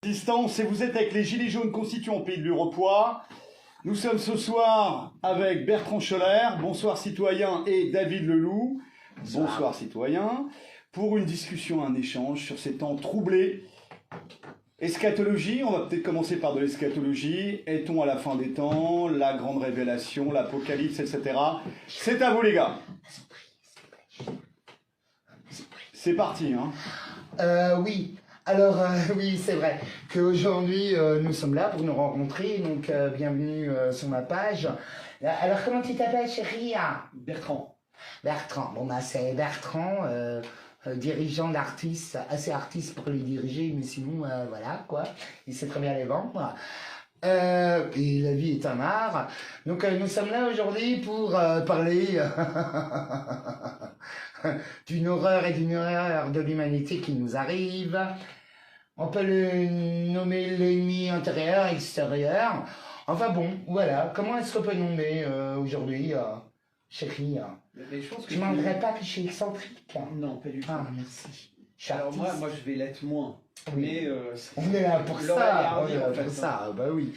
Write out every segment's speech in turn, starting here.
Distance et vous êtes avec les Gilets jaunes constituants Pays de l'Urepoix. Nous sommes ce soir avec Bertrand Scholler, bonsoir citoyen, et David Leloup, bonsoir citoyen, pour une discussion, un échange sur ces temps troublés. Eschatologie, on va peut-être commencer par de l'eschatologie. Est-on à la fin des temps, la grande révélation, l'apocalypse, etc. C'est à vous les gars. C'est parti, hein. Oui. Alors, oui, c'est vrai qu'aujourd'hui, nous sommes là pour nous rencontrer, donc bienvenue sur ma page. Alors, comment tu t'appelles, chérie? Bertrand. Bertrand. Bon, bah, c'est Bertrand, dirigeant d'artistes, assez artiste pour les diriger, mais sinon, voilà, quoi. Il sait très bien les vendre. Et la vie est un art. Donc, nous sommes là aujourd'hui pour parler d'une horreur et d'une horreur de l'humanité qui nous arrive. On peut le nommer l'ennemi intérieur, extérieur. Enfin bon, voilà. Comment est-ce qu'on peut nommer aujourd'hui, chérie? Mais je pense que Tu m'en dirais pas que je suis excentrique? Non, pas du tout. Ah, merci. Alors moi je vais l'être moins. Oui. Mais on est là pour ça. On est là pour ça, bah oui.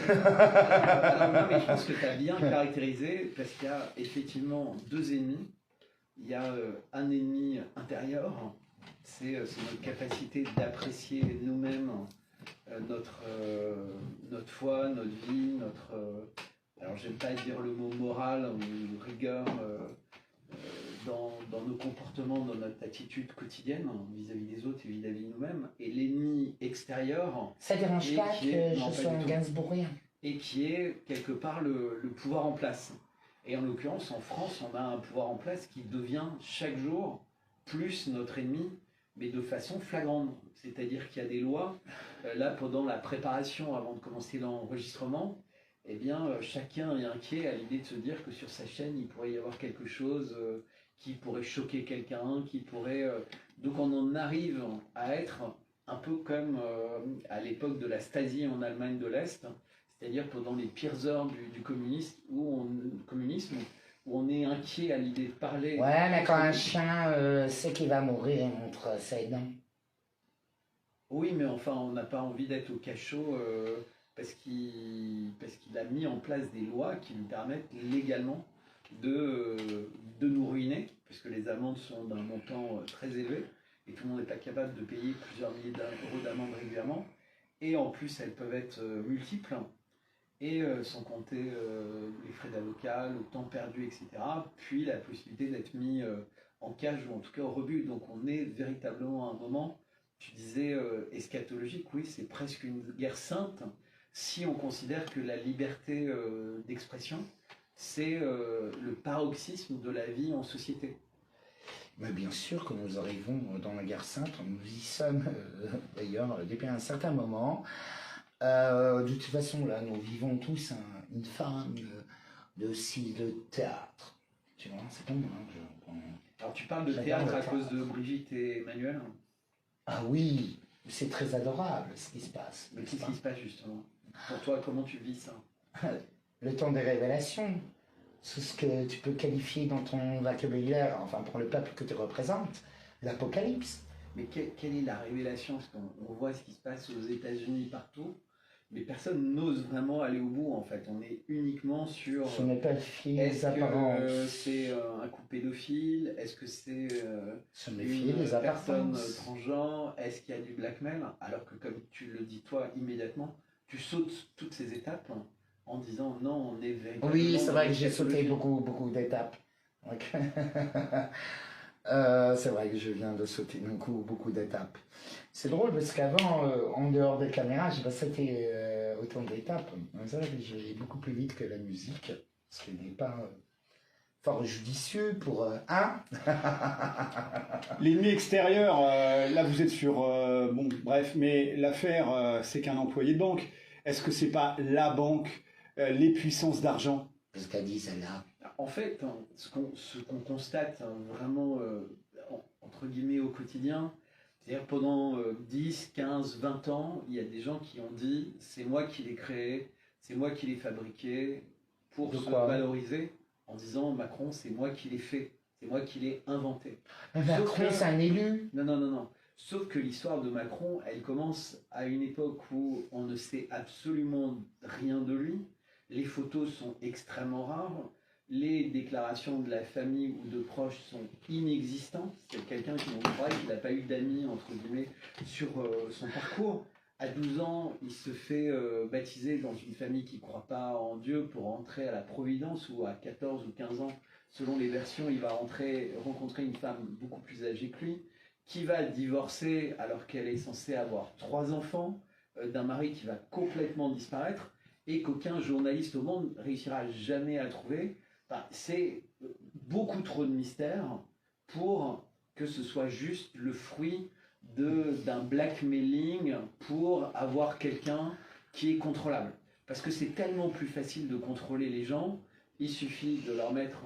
Alors, non, mais je pense que tu as bien caractérisé, parce qu'il y a effectivement deux ennemis. Il y a un ennemi intérieur, c'est notre capacité d'apprécier nous-mêmes notre foi, notre vie, alors j'aime pas dire le mot moral ou rigueur dans nos comportements, dans notre attitude quotidienne vis-à-vis des autres et vis-à-vis de nous-mêmes. Et l'ennemi extérieur... Ça dérange pas que je sois un Gainsbourgien. Et qui est quelque part le pouvoir en place. Et en l'occurrence, en France, on a un pouvoir en place qui devient chaque jour plus notre ennemi, mais de façon flagrante. C'est-à-dire qu'il y a des lois. Là, pendant la préparation, avant de commencer l'enregistrement, eh bien, chacun est inquiet à l'idée de se dire que sur sa chaîne, il pourrait y avoir quelque chose qui pourrait choquer quelqu'un, qui pourrait... Donc on en arrive à être un peu comme à l'époque de la Stasi en Allemagne de l'Est, c'est-à-dire pendant les pires heures du communisme, où on est inquiet à l'idée de parler. Ouais, mais quand un chien sait qu'il va mourir, il montre ses dents. Oui, mais enfin, on n'a pas envie d'être au cachot parce qu'il a mis en place des lois qui lui permettent légalement de nous ruiner, puisque les amendes sont d'un montant très élevé, et tout le monde n'est pas capable de payer plusieurs milliers d'euros d'amende régulièrement, et en plus elles peuvent être multiples, et sans compter les frais d'avocat, le temps perdu, etc., puis la possibilité d'être mis en cage, ou en tout cas au rebut. Donc on est véritablement à un moment, tu disais eschatologique, oui, c'est presque une guerre sainte, si on considère que la liberté d'expression, c'est le paroxysme de la vie en société. Mais bien sûr que nous arrivons dans la guerre sainte, nous y sommes d'ailleurs depuis un certain moment. De toute façon, là, nous vivons tous une forme de style de théâtre. Tu vois, c'est comme moi. Alors tu parles de théâtre à cause de Brigitte et Emmanuel? Ah oui, c'est très adorable ce qui se passe. Mais qu'est-ce qui se passe justement? Pour toi, comment tu vis ça? Le temps des révélations, c'est ce que tu peux qualifier dans ton vocabulaire, enfin pour le peuple que tu représentes, l'apocalypse. Mais quelle est la révélation? Parce qu'on voit ce qui se passe aux États-Unis partout, mais personne n'ose vraiment aller au bout en fait. On est uniquement sur... Ce n'est pas le fil des apparences. Est-ce que c'est un couple pédophile? Est-ce que c'est une personne transgenre? Est-ce qu'il y a du blackmail? Alors que comme tu le dis toi immédiatement, tu sautes toutes ces étapes en disant non, on est véritablement... Oui, c'est vrai que j'ai sauté beaucoup d'étapes. Okay. C'est vrai que je viens de sauter d'un coup beaucoup d'étapes. C'est drôle parce qu'avant, en dehors des caméras, j'ai pas sauté autant d'étapes. C'est vrai que j'ai beaucoup plus vite que la musique, ce qui n'est pas fort judicieux pour un. L'ennemi extérieur, là vous êtes sur... bon, bref, mais l'affaire, c'est qu'un employé de banque. Est-ce que c'est pas la banque, les puissances d'argent? Ce qu'a dit celle-là. En fait, ce qu'on constate vraiment, entre guillemets, au quotidien, c'est-à-dire pendant 10, 15, 20 ans, il y a des gens qui ont dit « c'est moi qui l'ai créé, c'est moi qui l'ai fabriqué » pour se valoriser en disant « Macron, c'est moi qui l'ai fait, c'est moi qui l'ai inventé ». Macron, c'est un élu. Non. Sauf que l'histoire de Macron, elle commence à une époque où on ne sait absolument rien de lui. Les photos sont extrêmement rares. Les déclarations de la famille ou de proches sont inexistantes. C'est quelqu'un qui montre qu'il n'a pas eu d'amis, entre guillemets, sur son parcours. À 12 ans, il se fait baptiser dans une famille qui ne croit pas en Dieu pour entrer à la Providence, ou à 14 ou 15 ans, selon les versions, il va rencontrer une femme beaucoup plus âgée que lui, qui va divorcer alors qu'elle est censée avoir 3 enfants, d'un mari qui va complètement disparaître, et qu'aucun journaliste au monde réussira jamais à trouver. Enfin, c'est beaucoup trop de mystère pour que ce soit juste le fruit d'un blackmailing pour avoir quelqu'un qui est contrôlable. Parce que c'est tellement plus facile de contrôler les gens, il suffit de leur mettre,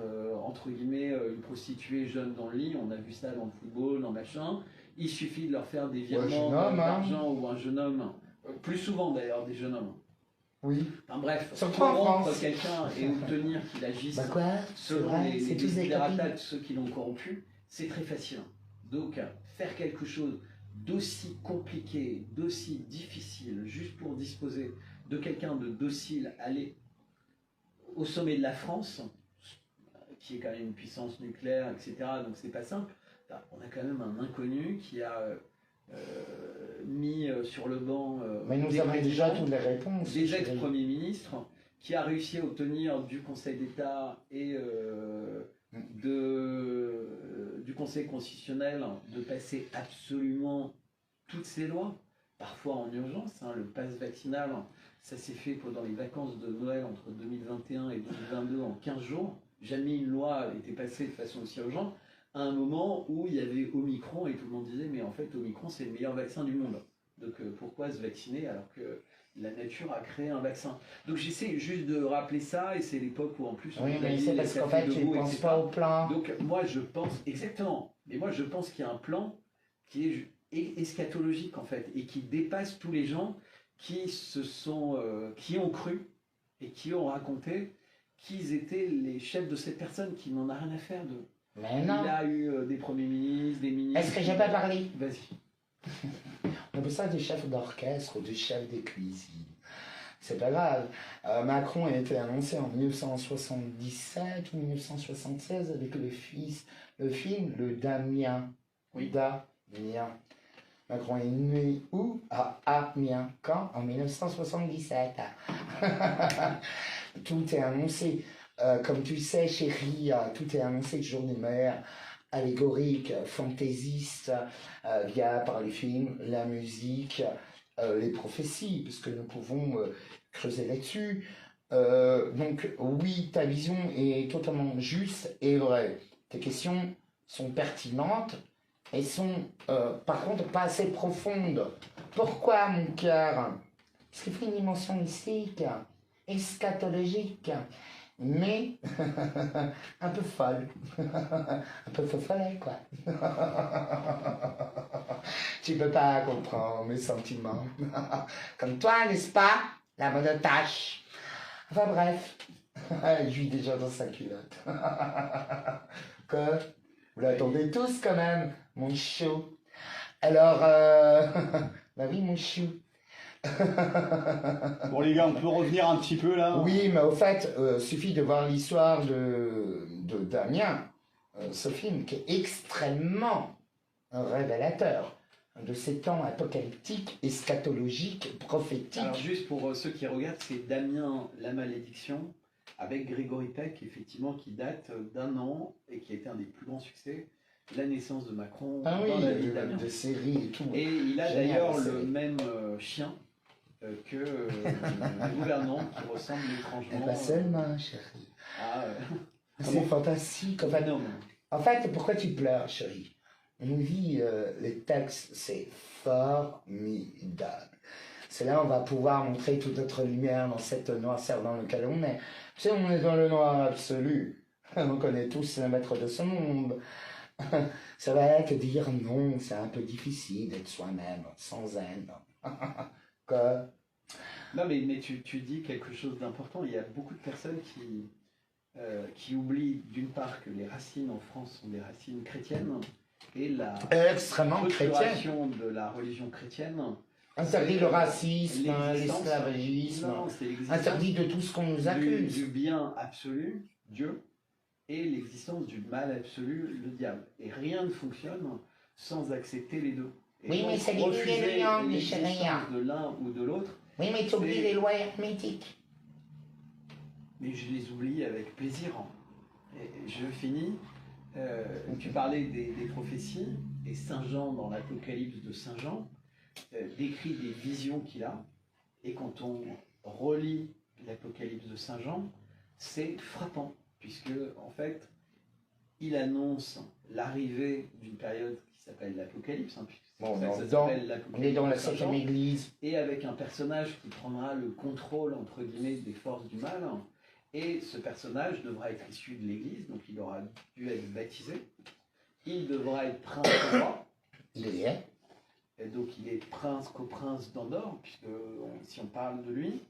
entre guillemets, une prostituée jeune dans le lit, on a vu ça dans le football, dans machin, il suffit de leur faire des virements d'argent, ou un jeune homme, plus souvent d'ailleurs des jeunes hommes. Oui. Enfin bref, surtout en corrompre France. quelqu'un et obtenir qu'il agisse selon vrai, les tous des desiderata de ceux qui l'ont corrompu, c'est très facile. Donc faire quelque chose d'aussi compliqué, d'aussi difficile, juste pour disposer de quelqu'un de docile, aller au sommet de la France, qui est quand même une puissance nucléaire, etc. Donc c'est pas simple. On a quand même un inconnu qui a mis sur le banc mais nous avons déjà toutes les réponses. Des ex-premiers ministres, qui a réussi à obtenir du Conseil d'État et du Conseil constitutionnel de passer absolument toutes ces lois, parfois en urgence. Le pass vaccinal, ça s'est fait pendant les vacances de Noël entre 2021 et 2022 en 15 jours. Jamais une loi était passée de façon aussi urgente, à un moment où il y avait Omicron et tout le monde disait mais en fait Omicron c'est le meilleur vaccin du monde. Donc pourquoi se vacciner alors que la nature a créé un vaccin? Donc j'essaie juste de rappeler ça, et c'est l'époque où en plus... Oui, mais c'est parce qu'en fait tu ne penses pas au plan. Donc moi je pense, exactement, mais moi je pense qu'il y a un plan qui est eschatologique en fait, et qui dépasse tous les gens qui qui ont cru et qui ont raconté qu'ils étaient les chefs de cette personne, qui n'en a rien à faire d'eux. Mais non. Il a eu des premiers ministres, des ministres... Est-ce que j'ai pas parlé? Vas-y. On appelle ça des chefs d'orchestre ou des chefs de cuisine. C'est pas grave. Macron a été annoncé en 1977 ou 1976 avec le film Le Damien. Oui. Damien. Macron est né où? À Amiens. Quand? En 1977. Tout est annoncé. Comme tu sais, chérie, tout est annoncé toujours d'une manière allégorique, fantaisiste, par les films, la musique, les prophéties, parce que nous pouvons creuser là-dessus. Donc oui, ta vision est totalement juste et vraie. Tes questions sont pertinentes et sont par contre pas assez profondes. Pourquoi, mon cœur? Parce qu'il faut une dimension mystique, eschatologique, mais un peu folle, un peu follet quoi. Tu peux pas comprendre mes sentiments, comme toi, n'est-ce pas, la monotache. Enfin bref, je vis déjà dans sa culotte. Que vous l'attendez tous quand même, mon chou. Alors, bah oui, mon chou. Bon les gars, on peut revenir un petit peu là? Oui, mais au fait, suffit de voir l'histoire de Damien, ce film qui est extrêmement révélateur de ces temps apocalyptiques, eschatologiques, prophétiques. Alors juste pour ceux qui regardent, c'est Damien la malédiction, avec Grégory Peck, effectivement, qui date d'un an et qui a été un des plus grands succès. La naissance de Macron Ah oui, dans la vie de Damien. des séries et tout. Et il a Génial, d'ailleurs c'est- le même chien que le gouvernant, qui ressemble étrangement Pas seulement, chérie. à C'est fantastique. En fait, Venom. pourquoi tu pleures, chérie? On nous dit, les textes, c'est formidable. C'est là où on va pouvoir montrer toute notre lumière dans cette noirceur dans laquelle on est. Tu sais, on est dans le noir absolu. On connaît tous le maître de ce monde. C'est vrai que dire non, c'est un peu difficile d'être soi-même, sans haine. Que... Non, mais tu dis quelque chose d'important. Il y a beaucoup de personnes qui oublient d'une part que les racines en France sont des racines chrétiennes, et la Extrêmement chrétienne. structuration de la religion chrétienne. Interdit le racisme, L'existence. l'esclavagisme, Non, c'est l'existence interdit de tout ce qu'on nous du accuse. bien absolu, Dieu, et l'existence du mal absolu, le diable. Et rien ne fonctionne sans accepter les deux. Et Oui, donc, mais c'est les refuser yin et le yang, les l'existence chéria. de l'un ou de l'autre, Oui, mais tu oublies c'est- les lois hermétiques. mais je les oublie avec plaisir. Et je finis. Tu parlais des prophéties, et Saint Jean, dans l'Apocalypse de Saint Jean, décrit des visions qu'il a. Et quand on relit l'Apocalypse de Saint Jean, c'est frappant, puisque en fait, il annonce l'arrivée d'une période qui s'appelle l'Apocalypse, puisque c'est Bon, pour ça que ça dans- s'appelle On est l'Apocalypse dans de la Saint 7e Jean, église. et avec un personnage qui prendra le contrôle, entre guillemets, des forces du mal. Et ce personnage devra être issu de l'Église, donc il aura dû être baptisé. Il devra être prince roi, Il est. et donc il est prince d'Andorre, puisque si on parle de lui.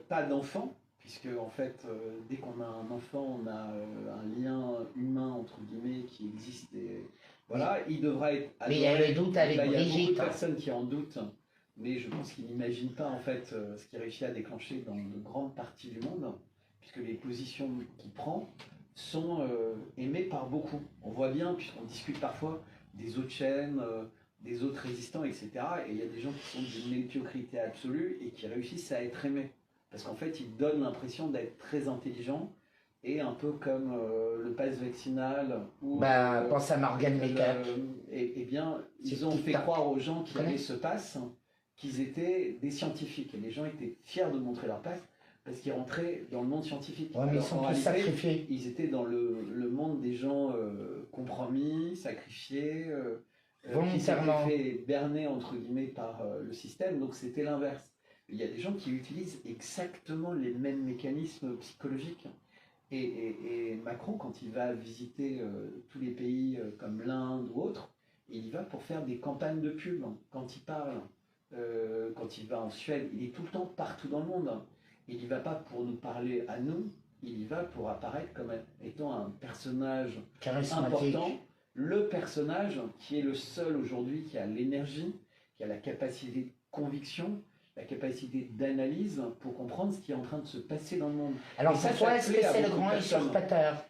Pas d'enfant, puisque en fait, dès qu'on a un enfant, on a un lien humain, entre guillemets, qui existe. Et voilà, il devra être Mais il y a adoré. le doute avec Là, il y a beaucoup de Brigitte. personnes qui en doutent, mais je pense qu'ils n'imaginent pas en fait ce qu'il réussit à déclencher dans de grandes parties du monde, puisque les positions qu'il prend sont aimées par beaucoup. On voit bien, puisqu'on discute parfois des autres chaînes, des autres résistants, etc. Et il y a des gens qui sont d'une médiocrité absolue et qui réussissent à être aimés. Parce qu'en fait, ils donnent l'impression d'être très intelligents, et un peu comme le pass vaccinal ou Pense à Morgan Makeup. eh bien, C'est ils ont fait TikTok. croire aux gens qui Connais. avaient ce pass qu'ils étaient des scientifiques. Et les gens étaient fiers de montrer leur pass parce qu'ils rentraient dans le monde scientifique. Ouais, mais ils Alors, sont en tous réalité, sacrifiés. ils étaient dans le monde des gens compromis, sacrifiés, qui Volontairement. s'étaient fait berner, entre guillemets, par le système. Donc c'était l'inverse. Il y a des gens qui utilisent exactement les mêmes mécanismes psychologiques. Et Macron, quand il va visiter tous les pays comme l'Inde ou autres, il y va pour faire des campagnes de pub. Quand il parle, quand il va en Suède, il est tout le temps partout dans le monde. Il n'y va pas pour nous parler à nous, il y va pour apparaître comme étant un personnage Charismatique. important, le personnage qui est le seul aujourd'hui qui a l'énergie, qui a la capacité de conviction, la capacité d'analyse pour comprendre ce qui est en train de se passer dans le monde. Alors Et ça, pour toi, ça est-ce que plaît à c'est le beaucoup de grand personnes. usurpateur?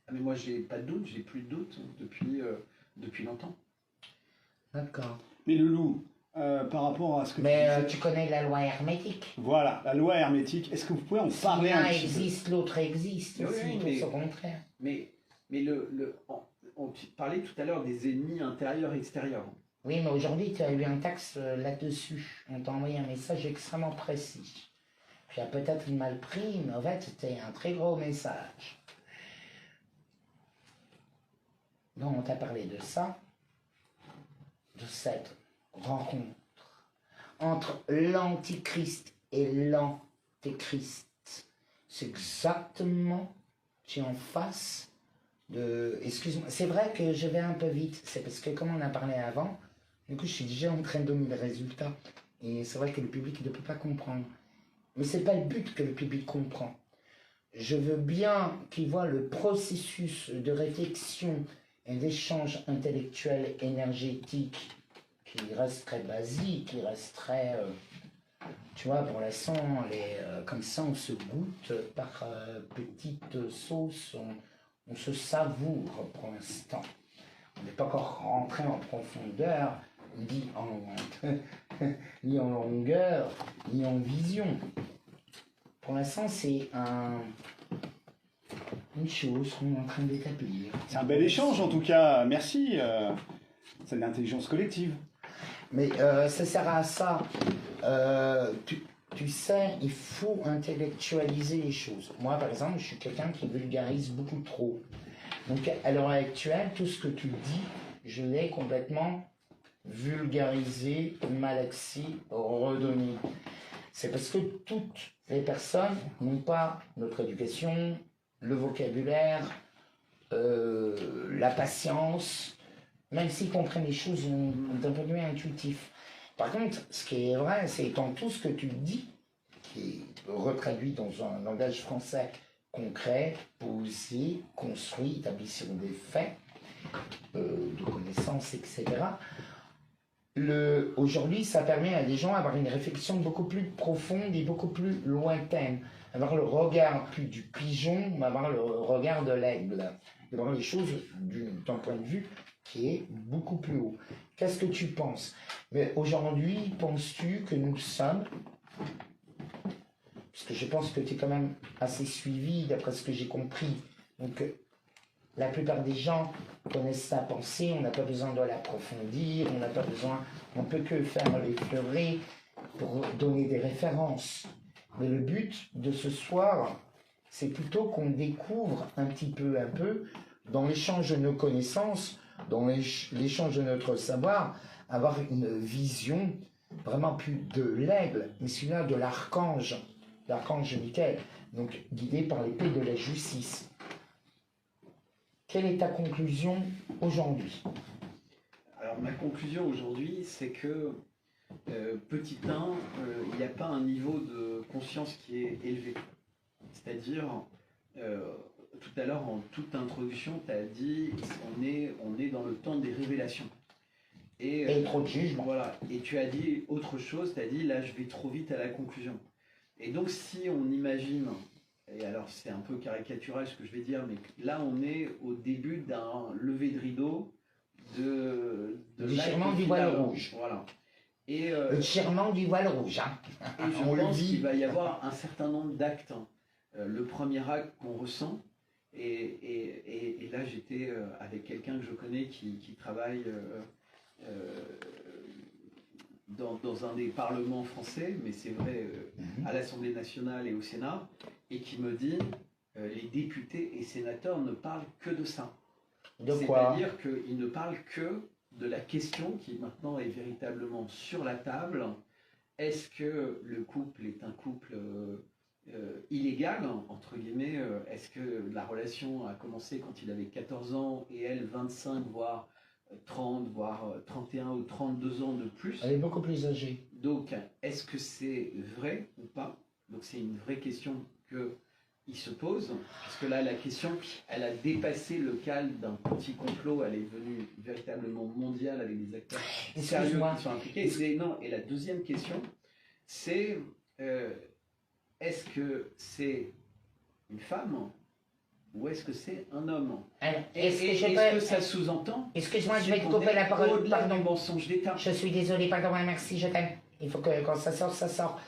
Ah, mais moi, j'ai pas de doute, j'ai plus de doute depuis longtemps. D'accord. Mais le loup, par rapport à ce que Mais tu disais, tu connais la loi hermétique. voilà, la loi hermétique, est-ce que vous pouvez en parler L'un un petit peu? existe, l'autre existe. Oui, aussi, oui, tout mais- au contraire. Mais on parlait tout à l'heure des ennemis intérieurs et extérieurs. Oui, mais aujourd'hui, tu as eu un texte là-dessus. On t'a envoyé un message extrêmement précis. Tu as peut-être mal pris, mais en fait, c'était un très gros message. Donc, on t'a parlé de ça, de cette rencontre entre l'antichrist et l'antéchrist. C'est exactement, tu es en face de... Excuse-moi, c'est vrai que je vais un peu vite, c'est parce que comme on a parlé avant, du coup je suis déjà en train de donner le résultat. Et c'est vrai que le public ne peut pas comprendre. Mais c'est pas le but que le public comprend. Je veux bien qu'il voit le processus de réflexion et d'échange intellectuel énergétique qui reste très basique, qui reste très... tu vois, pour l'instant, comme ça, on se goûte par petites sauces, on se savoure pour l'instant. On n'est pas encore rentré en profondeur, ni en longueur, ni en vision. Pour l'instant, c'est une chose qu'on est en train d'établir. C'est un bel échange en tout cas, merci. C'est de l'intelligence collective. Mais ça sert à ça. Tu sais, il faut intellectualiser les choses. Moi, par exemple, je suis quelqu'un qui vulgarise beaucoup trop. Donc, à l'heure actuelle, tout ce que tu dis, je l'ai complètement vulgarisé, malaxé, redonné. C'est parce que toutes les personnes n'ont pas notre éducation, le vocabulaire, la patience, même s'ils comprennent les choses d'un point de vue intuitif. Par contre, ce qui est vrai, c'est dans tout ce que tu dis, qui est retraduit dans un langage français concret, posé, construit, établi sur des faits, de connaissances, etc. Aujourd'hui, ça permet à des gens d'avoir une réflexion beaucoup plus profonde et beaucoup plus lointaine. Avoir le regard plus du pigeon, mais avoir le regard de l'aigle. D'avoir les choses d'un point de vue qui est beaucoup plus haut. Qu'est-ce que tu penses? Mais aujourd'hui, penses-tu que nous sommes, parce que je pense que tu es quand même assez suivi d'après ce que j'ai compris, donc la plupart des gens connaissent sa pensée, on n'a pas besoin de l'approfondir, on n'a pas besoin, on peut que faire l'effleurer pour donner des références. Mais le but de ce soir, c'est plutôt qu'on découvre un peu, dans l'échange de nos connaissances, dans l'échange de notre savoir, avoir une vision vraiment plus de l'aigle, mais celui-là de l'archange Michael, donc guidé par l'épée de la justice. Quelle est ta conclusion aujourd'hui? Alors ma conclusion aujourd'hui, c'est que petit 1, il n'y a pas un niveau de conscience qui est élevé. C'est-à-dire, tout à l'heure, en toute introduction, tu as dit on est dans le temps des révélations. Et trop de jugement. Voilà. Et tu as dit autre chose, tu as dit là je vais trop vite à la conclusion. Et donc si on imagine, et alors c'est un peu caricatural ce que je vais dire, mais là on est au début d'un lever de rideau de déchirement du voile rouge. Voilà. Et, le déchirement du voile rouge. Hein. Et je pense qu'il va y avoir un certain nombre d'actes. Le premier acte qu'on ressent, et là j'étais avec quelqu'un que je connais qui travaille dans un des parlements français, mais c'est vrai à l'Assemblée nationale et au Sénat, et qui me dit les députés et sénateurs ne parlent que de ça. De quoi? C'est-à-dire qu'ils ne parlent que de la question qui maintenant est véritablement sur la table. Est-ce que le couple est un couple illégal, entre guillemets? Est-ce que la relation a commencé quand il avait 14 ans et elle 25, voire 30, voire 31 ou 32 ans de plus? Elle est beaucoup plus âgée. Donc, est-ce que c'est vrai ou pas? Donc, c'est une vraie question qu'il se pose. Parce que là, la question, elle a dépassé le cadre d'un petit complot. Elle est devenue véritablement mondiale avec des acteurs sérieux qui sont impliqués. Et la deuxième question, c'est est-ce que c'est une femme ou est-ce que c'est un homme? Est-ce que ça sous-entend? Excuse-moi, je vais te couper la parole. Pardon, mensonge d'État. Je suis désolé, pardon, merci, je t'aime. Il faut que quand ça sort, ça sort.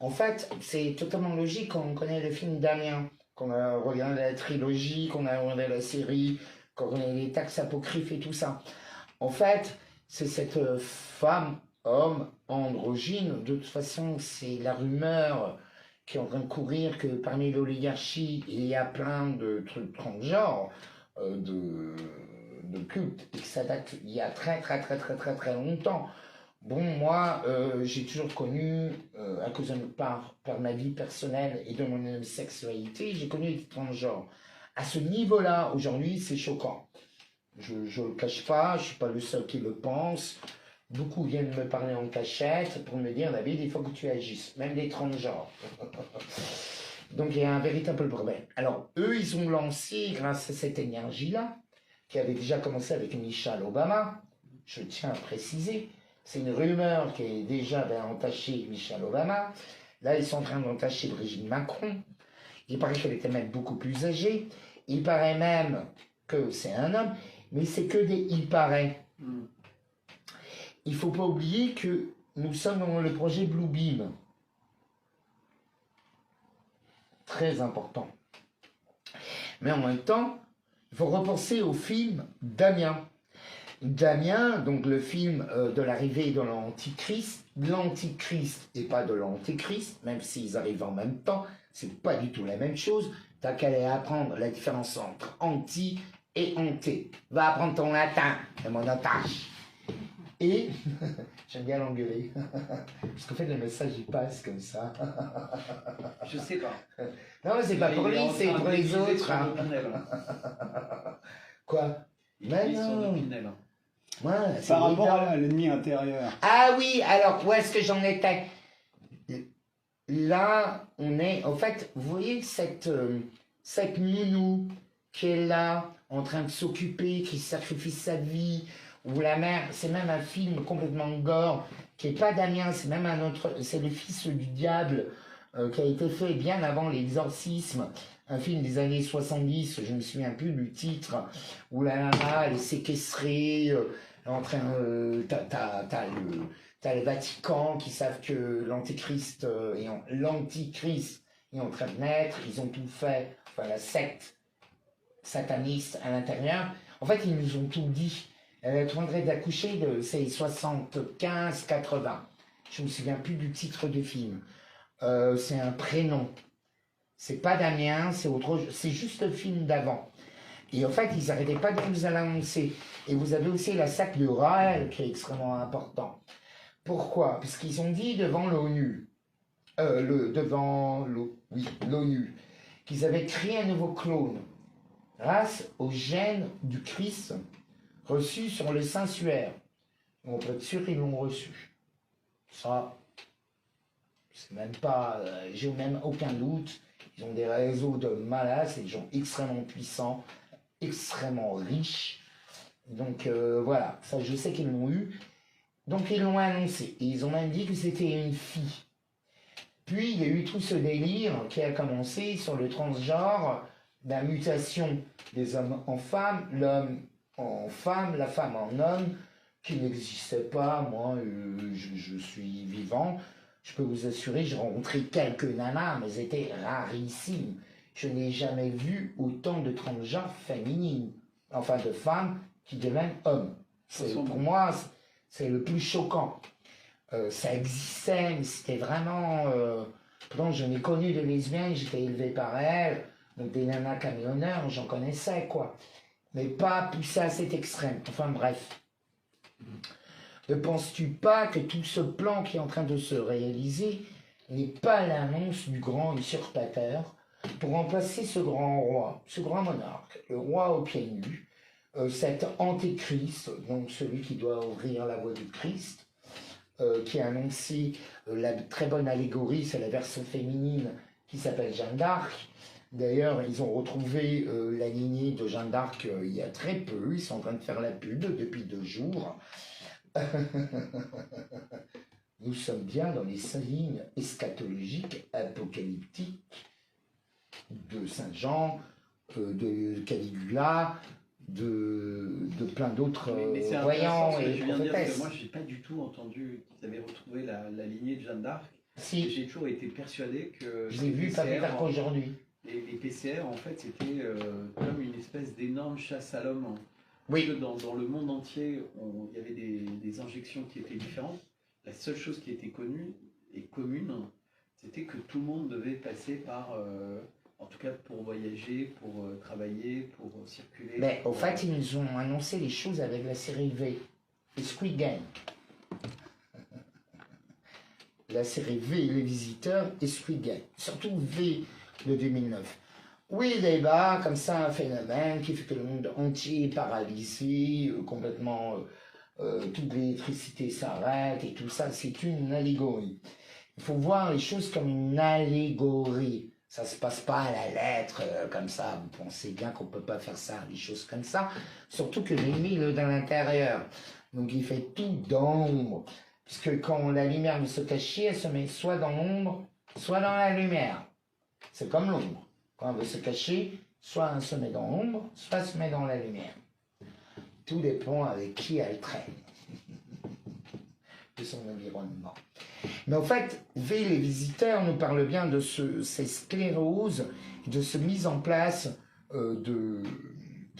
En fait, c'est totalement logique quand on connaît le film Damien, qu'on a regardé la trilogie, qu'on a regardé la série, qu'on connaît les taxes apocryphes et tout ça. En fait, c'est cette femme, homme, androgyne. De toute façon, c'est la rumeur qui est en train de courir que parmi l'oligarchie, il y a plein de trucs transgenres, de cultes, et que ça date il y a très longtemps. Bon, moi, j'ai toujours connu, à cause de par ma vie personnelle et de mon sexualité, j'ai connu les transgenres. À ce niveau-là, aujourd'hui, c'est choquant. Je ne le cache pas, je ne suis pas le seul qui le pense. Beaucoup viennent me parler en cachette pour me dire, David, il faut que tu agisses, même les transgenres. Donc il y a un véritable problème. Alors eux, ils ont lancé, grâce à cette énergie-là, qui avait déjà commencé avec Michelle Obama, je tiens à préciser, c'est une rumeur qui est déjà entachée Michelle Obama. Là, ils sont en train d'entacher Brigitte Macron. Il paraît qu'elle était même beaucoup plus âgée. Il paraît même que c'est un homme, mais c'est que des il paraît. Il ne faut pas oublier que nous sommes dans le projet Bluebeam. Très important. Mais en même temps, il faut repenser au film Damien. Damien, donc le film de l'arrivée de l'Antichrist et pas de l'Antéchrist, même s'ils arrivent en même temps, c'est pas du tout la même chose. T'as qu'à aller apprendre la différence entre anti et anté. Va apprendre ton latin, c'est mon otage. Et, j'aime bien l'engueuler, parce qu'en fait le message il passe comme ça. Je sais pas. Non mais c'est pas pour lui, c'est pour les autres. Hein. Quoi? Mais non. Ouais, par rapport à l'ennemi intérieur. Ah oui, alors où est-ce que j'en étais? Là, on est, en fait, vous voyez cette nounou qui est là, en train de s'occuper, qui sacrifie sa vie, ou la mère, c'est même un film complètement gore, qui est pas Damien, c'est même un autre, c'est le fils du diable, qui a été fait bien avant l'exorcisme, un film des années 70, je ne me souviens plus du titre, où la nana, elle est séquestrée, en train, t'as le Vatican qui savent que l'antéchrist l'antichrist est en train de naître, ils ont tout fait, enfin la secte sataniste à l'intérieur. En fait, ils nous ont tout dit. Elle est en train d'accoucher de ses 75-80. Je me souviens plus du titre du film. C'est un prénom. C'est pas Damien, c'est autre, c'est juste le film d'avant. Et en fait, ils n'arrêtaient pas de nous l'annoncer. Et vous avez aussi la sac de Raël qui est extrêmement important. Pourquoi? Parce qu'ils ont dit devant l'ONU, l'ONU, qu'ils avaient créé un nouveau clone grâce au gène du Christ reçu sur le Saint-Suaire. On peut être sûr qu'ils l'ont reçu. Ça, c'est même pas, j'ai même aucun doute. Ils ont des réseaux de malades, c'est des gens extrêmement puissants, extrêmement riches. Donc voilà, ça je sais qu'ils l'ont eu. Donc ils l'ont annoncé. Et ils ont même dit que c'était une fille. Puis il y a eu tout ce délire qui a commencé sur le transgenre, la mutation des hommes en femmes, l'homme en femme, la femme en homme, qui n'existait pas. Moi, je suis vivant. Je peux vous assurer, j'ai rencontré quelques nanas, mais elles étaient rarissimes. Je n'ai jamais vu autant de transgenres féminines, enfin de femmes qui deviennent hommes. Pour moi, c'est le plus choquant. Ça existait, mais c'était vraiment... Pourtant, je n'ai connu des lesbiennes, j'étais élevé par elles, donc des nanas camionneurs, j'en connaissais, quoi. Mais pas poussé à cet extrême. Enfin, bref. Ne penses-tu pas que tout ce plan qui est en train de se réaliser n'est pas l'annonce du grand usurpateur pour remplacer ce grand roi, ce grand monarque, le roi aux pieds nus, cet antéchrist, donc celui qui doit ouvrir la voie du Christ, qui a annoncé la très bonne allégorie, c'est la version féminine qui s'appelle Jeanne d'Arc. D'ailleurs, ils ont retrouvé la lignée de Jeanne d'Arc il y a très peu, ils sont en train de faire la pub depuis 2 jours. Nous sommes bien dans les signes eschatologiques, apocalyptiques de Saint Jean, de Caligula, de plein d'autres voyants et prophétesses. Moi, je n'ai pas du tout entendu qu'ils avaient retrouvé la lignée de Jeanne d'Arc. Si. J'ai toujours été persuadé que... Je l'ai vu pas plus tard qu'aujourd'hui. Les PCR, en fait, c'était comme une espèce d'énorme chasse à l'homme. Oui. Dans le monde entier, il y avait des injections qui étaient différentes. La seule chose qui était connue et commune, c'était que tout le monde devait passer par, en tout cas pour voyager, pour travailler, pour circuler. Mais au fait, ils nous ont annoncé les choses avec la série V, les Squid Game. La série V, les visiteurs et Squid Game. Surtout V de 2009. Oui, débat, comme ça, un phénomène qui fait que le monde entier est paralysé, complètement, toute l'électricité s'arrête et tout ça, c'est une allégorie. Il faut voir les choses comme une allégorie. Ça se passe pas à la lettre, comme ça. Vous pensez bien qu'on peut pas faire ça, les choses comme ça. Surtout que l'ennemi, il est dans l'intérieur. Donc il fait tout dans l'ombre. Puisque quand la lumière veut se cacher, elle se met soit dans l'ombre, soit dans la lumière. C'est comme l'ombre. Quand elle veut se cacher, soit elle se met dans l'ombre, soit elle se met dans la lumière. Tout dépend avec qui elle traîne. De son environnement. Mais en fait, V, les visiteurs, nous parle bien de ces scléroses, de cette mise en place de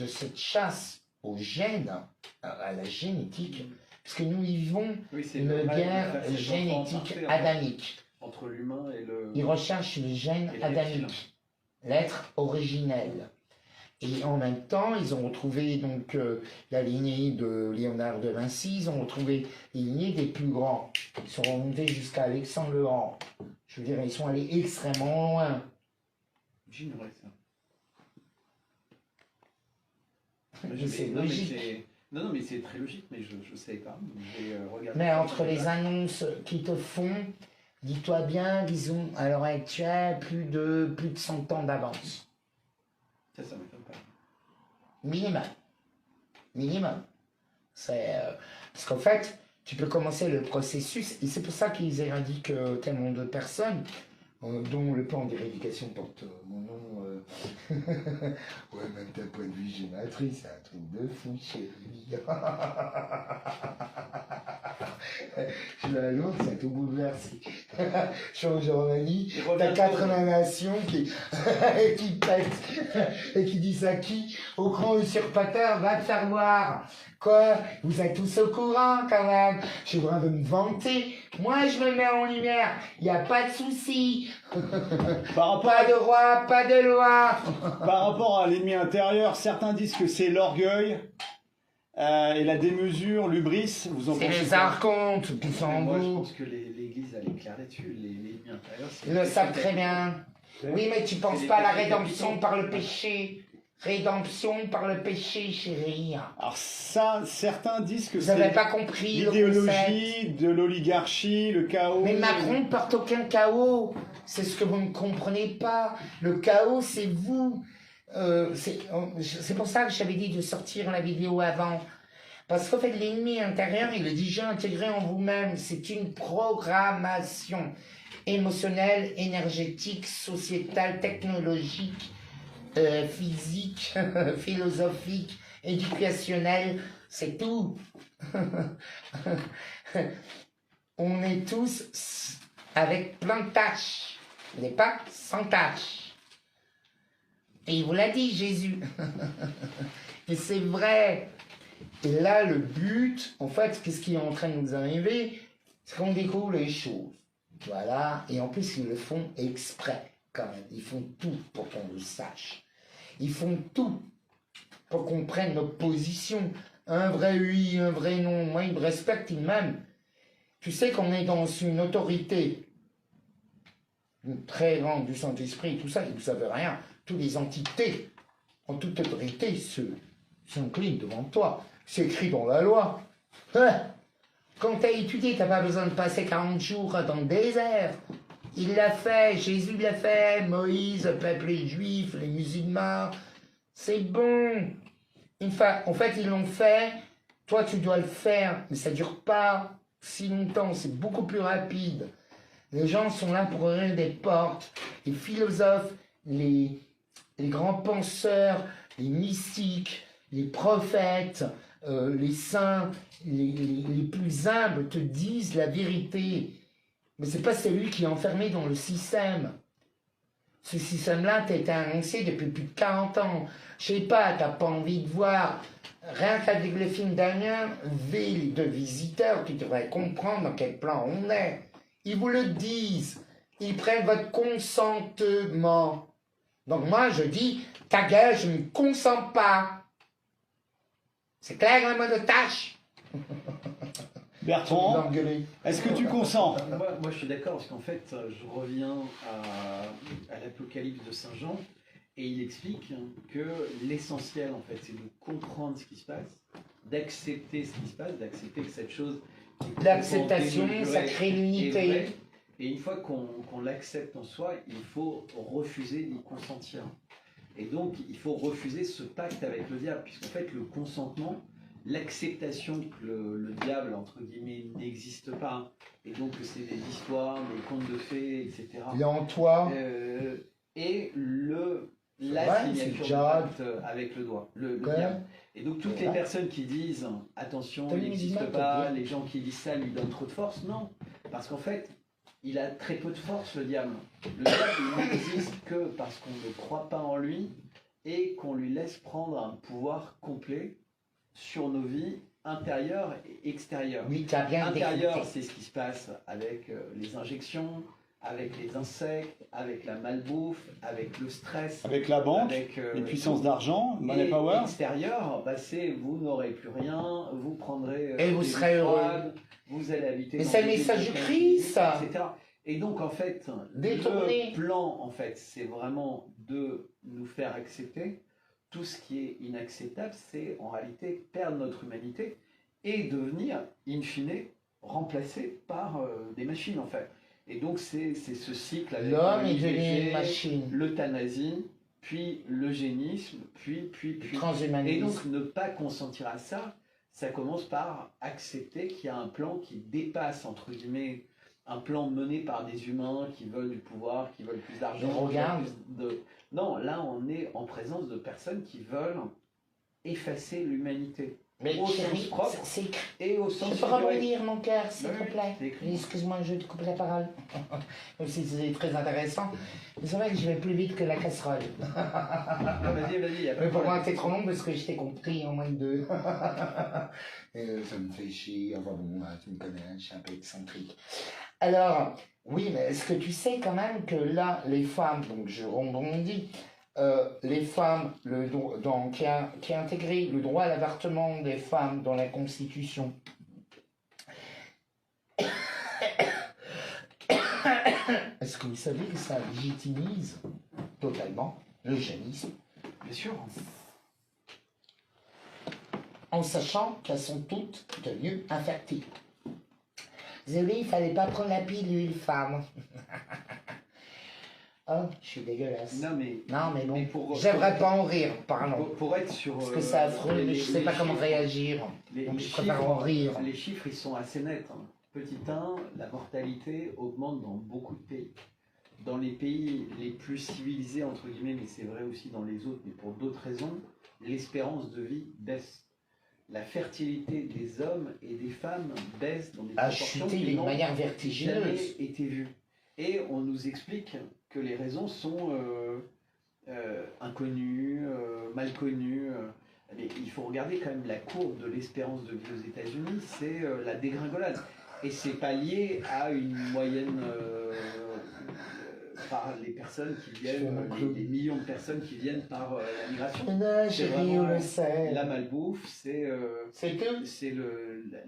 cette chasse aux gènes, à la génétique, parce que nous vivons une guerre génétique adamique. Entre l'humain et le... Ils recherchent le gène adamique, l'être originel. Et en même temps, ils ont retrouvé donc la lignée de Léonard de Vinci, ils ont retrouvé les lignées des plus grands. Ils sont remontés jusqu'à Alexandre le Grand. Je veux dire, ils sont allés extrêmement loin. J'ignorais ça. C'est logique. Non, mais c'est très logique, mais je ne savais pas. Mais entre les annonces qu'ils te font, dis-toi bien qu'ils ont à l'heure actuelle plus de 100 ans d'avance. Ça m'étonne pas. Minimum. Minimum. Parce qu'en fait, tu peux commencer le processus, et c'est pour ça qu'ils éradiquent tellement de personnes, dont le plan d'éradication porte mon nom. Ouais, même d'un point de vue génératrice, c'est un truc de fou, chérie. Je suis à Londres, ça a tout bouleversé. Je suis en Germanie, t'as 80 nations qui, qui pètent et qui disent à qui, au grand usurpateur, va te faire voir. Quoi? Vous êtes tous au courant quand même. Je suis en train de me vanter. Moi, je me mets en lumière. Il n'y a pas de souci. Pas de roi, pas de loi. Par rapport à l'ennemi intérieur, certains disent que c'est l'orgueil et la démesure, l'ubris. Vous en C'est pensez les quoi? archontes qui sont en Moi, je vous. pense que l'Église, elle est claire là-dessus. L'ennemi intérieur, c'est... Ils le savent très bien. Oui, mais tu penses les pas à la péchés rédemption capitaux. par le péché. Rédemption par le péché, chérie. Alors ça, certains disent que Vous n'avez c'est pas compris le concept. l'idéologie de l'oligarchie, le chaos. Mais Macron ne porte aucun chaos. C'est ce que vous ne comprenez pas. Le chaos, c'est vous. C'est pour ça que j'avais dit de sortir la vidéo avant. Parce qu'en fait, l'ennemi intérieur, il est déjà intégré en vous-même. C'est une programmation émotionnelle, énergétique, sociétale, technologique, physique, philosophique, éducationnelle. C'est tout. On est tous avec plein de tâches. Vous n'êtes pas sans tâches. Et il vous l'a dit, Jésus. Et c'est vrai. Et là, le but, en fait, qu'est-ce qui est en train de nous arriver? C'est qu'on découvre les choses. Voilà. Et en plus, ils le font exprès, quand même. Ils font tout pour qu'on le sache. Ils font tout pour qu'on prenne notre position. Un vrai oui, un vrai non. Moi, ils me respectent, ils m'aiment. Tu sais qu'on est dans une autorité, une très grande du Saint-Esprit, tout ça, ils ne savent rien. Toutes les entités, en toute autorité, s'inclinent devant toi. C'est écrit dans la loi. Hein? Quand tu as étudié, tu n'as pas besoin de passer 40 jours dans le désert. Il l'a fait, Jésus l'a fait, Moïse, le peuple juif, les musulmans. C'est bon. En fait, ils l'ont fait. Toi, tu dois le faire, mais ça ne dure pas si longtemps. C'est beaucoup plus rapide. Les gens sont là pour ouvrir des portes. Les philosophes, les grands penseurs, les mystiques, les prophètes, les saints, les plus humbles te disent la vérité. Mais c'est pas celui qui est enfermé dans le système. Ce système-là t'a été annoncé depuis plus de 40 ans. Je sais pas, t'as pas envie de voir. Rien qu'avec le film Damien, Ville de visiteurs, tu devrais comprendre dans quel plan on est. Ils vous le disent. Ils prennent votre consentement. Donc moi, je dis, ta gueule, je ne consens pas. C'est clair, un mot de tâche. Bertrand, est-ce que tu consens? Moi, je suis d'accord, parce qu'en fait, je reviens à l'Apocalypse de Saint Jean, et il explique que l'essentiel, en fait, c'est de comprendre ce qui se passe, d'accepter ce qui se passe, d'accepter que cette chose... L'acceptation, ça crée l'unité. Et une fois qu'on l'accepte en soi, il faut refuser d'y consentir. Et donc, il faut refuser ce pacte avec le diable, puisqu'en fait, le consentement, l'acceptation que le diable, entre guillemets, n'existe pas, et donc que c'est des histoires, des contes de fées, etc. Il est en toi. Et la Ouais, signature c'est de pacte avec le doigt, le diable. Et donc, toutes les personnes qui disent, attention, il n'existe pas, les gens qui disent ça lui donnent trop de force, non. Parce qu'en fait, il a très peu de force, le diable. Le diable, il n'existe que parce qu'on ne croit pas en lui et qu'on lui laisse prendre un pouvoir complet sur nos vies intérieures et extérieures. Oui, tu as bien intérieure, c'est ce qui se passe avec les injections, avec les insectes, avec la malbouffe, avec le stress. Avec la banque, avec, les puissances d'argent, money power. Extérieur, c'est vous n'aurez plus rien, vous prendrez... et vous serez heureux. Vous allez habiter... Mais c'est le message du Christ, ça. Etc. Et donc, en fait, détourné. Le plan, en fait, c'est vraiment de nous faire accepter tout ce qui est inacceptable, c'est en réalité perdre notre humanité et devenir, in fine, remplacé par des machines, en fait. Et donc, c'est ce cycle avec l'homme est devenu une machine. l'euthanasie, puis l'eugénisme, puis. Et Transhumanisme. donc ne pas consentir à ça, ça commence par accepter qu'il y a un plan qui dépasse, entre guillemets, un plan mené par des humains qui veulent du pouvoir, qui veulent plus d'argent. Mais regarde. Non, là on est en présence de personnes qui veulent effacer l'humanité. Mais Au chérie, sens propre c'est et au sens je peux figuré. revenir, mon cœur, s'il Oui, te plaît. oui. Excuse-moi, je te coupe la parole. Même si c'est très intéressant. Mais c'est vrai que je vais plus vite que la casserole. Ah, vas-y, y a pas Mais de pour moi, problème. c'est trop long parce que je t'ai compris en moins de deux. Ça me fait chier. Enfin bon, tu me connais, je suis un peu excentrique. Alors, oui, mais est-ce que tu sais quand même que là, les femmes, donc je rebondis, les femmes, qui a intégré le droit à l'avortement des femmes dans la Constitution. Est-ce que vous savez que ça légitimise totalement l'eugénisme, Bien sûr. en sachant qu'elles sont toutes tenues infertiles? Désolé, il fallait pas prendre la pilule, femme. Oh, je suis dégueulasse. Non mais bon, pour- j'aimerais pas en rire, pardon. pour être sur. Parce que c'est affreux, mais je sais pas comment réagir. Donc je préfère en rire. Les chiffres, ils sont assez nets. Hein. Petit 1, la mortalité augmente dans beaucoup de pays. Dans les pays les plus civilisés, entre guillemets, mais c'est vrai aussi dans les autres, mais pour d'autres raisons, l'espérance de vie baisse. La fertilité des hommes et des femmes baisse dans des A proportions chuté qui d'une n'ont manière jamais vertigineuse. été vues. Et on nous explique que les raisons sont inconnues, mal connues. Mais il faut regarder quand même la courbe de l'espérance de vie aux États-Unis, c'est la dégringolade. Et c'est pas lié à une moyenne par les personnes qui viennent, les millions de personnes qui viennent par la migration. Non, C'est chérie, on vraiment le sait. la malbouffe, c'est tout. c'est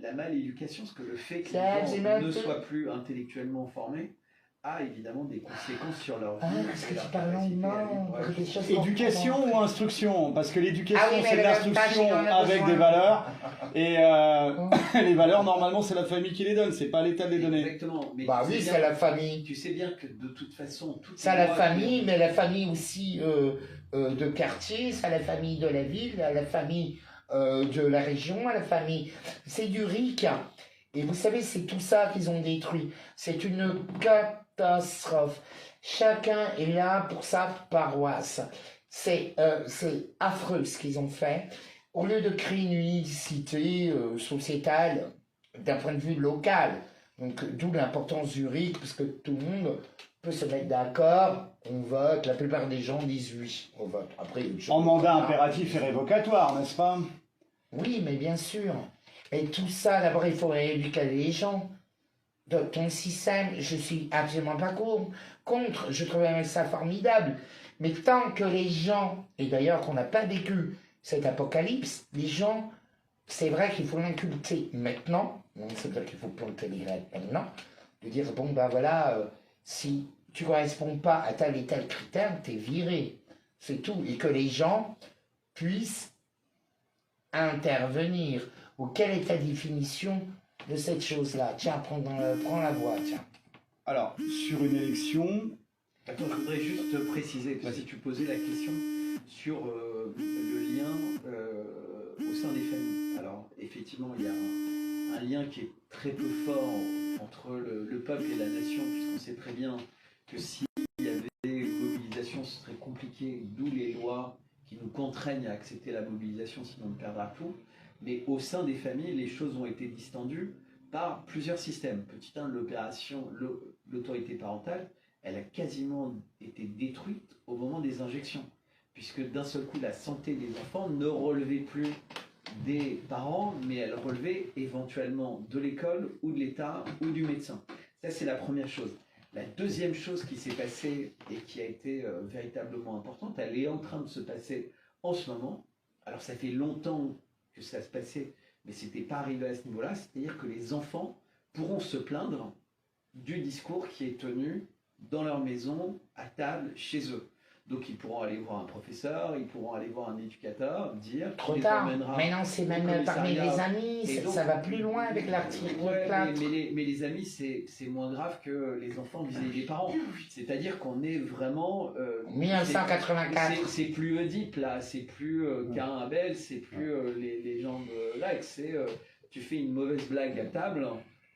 la mal-éducation, parce que le fait que Ça, les j'ai gens mal ne fait. soient plus intellectuellement formés a évidemment des conséquences sur leur vie. Ah, parce que et leur tu parles capacité à longuement. vivre. Ouais. Des choses Éducation importantes. ou instruction? Parce que l'éducation, Ah oui, mais c'est de le même l'instruction pas, j'en ai avec besoin. des valeurs. Et les valeurs, normalement, c'est la famille qui les donne, c'est pas l'État de les donner. Exactement. Mais Bah tu sais oui, bien- c'est la famille. Tu sais bien que de toute façon, toutes C'est les la lois famille, mais la famille aussi de quartier, c'est la famille de la ville, la famille de la région, la famille. C'est du RIC. Et vous savez, c'est tout ça qu'ils ont détruit. C'est une catastrophe. Chacun est là pour sa paroisse. C'est affreux ce qu'ils ont fait. Au lieu de créer une unicité sociétale d'un point de vue local, donc d'où l'importance du RIC, parce que tout le monde peut se mettre d'accord, on vote, la plupart des gens disent oui au vote. Après, il y a une chose- En mandat impératif et révocatoire, n'est-ce pas? Oui, mais bien sûr. Et tout ça, d'abord, il faut rééduquer les gens. De ton système, je suis absolument pas contre. Je trouve même ça formidable. Mais tant que les gens, et d'ailleurs qu'on n'a pas vécu cet apocalypse, les gens, c'est vrai qu'il faut l'inculter maintenant. C'est-à-dire qu'il faut planter les graines maintenant. De dire, bon, ben voilà, si tu corresponds pas à tel et tel critère, t'es viré. C'est tout. Et que les gens puissent intervenir. Ou quelle est ta définition de cette chose-là? Tiens, prends la voix, tiens. Alors, sur une élection, Attends, je voudrais juste te préciser, parce que tu posais la question sur le lien au sein des familles. Alors, effectivement, il y a un lien qui est très peu fort entre le peuple et la nation, puisqu'on sait très bien que s'il y avait une mobilisation, ce serait compliqué, d'où les lois qui nous contraignent à accepter la mobilisation, sinon on perdra tout. Mais au sein des familles, les choses ont été distendues par plusieurs systèmes. Petit 1, l'autorité parentale, elle a quasiment été détruite au moment des injections, puisque d'un seul coup, la santé des enfants ne relevait plus des parents, mais elle relevait éventuellement de l'école ou de l'État ou du médecin. Ça, c'est la première chose. La deuxième chose qui s'est passée et qui a été véritablement importante, elle est en train de se passer en ce moment. Alors, ça fait longtemps que ça se passait, mais ce n'était pas arrivé à ce niveau-là, c'est-à-dire que les enfants pourront se plaindre du discours qui est tenu dans leur maison, à table, chez eux. Donc ils pourront aller voir un professeur, ils pourront aller voir un éducateur, dire... Trop qui les tard. emmènera Mais non, c'est au même parmi les commissariat. amis, Et donc- ça va plus loin avec l'article Ouais, 4. mais les amis, c'est moins grave que les enfants vis-à-vis des parents. C'est-à-dire qu'on est vraiment... 1984. c'est plus Oedipe, là, c'est plus Cain Abel, c'est plus les gens de like, c'est tu fais une mauvaise blague à table,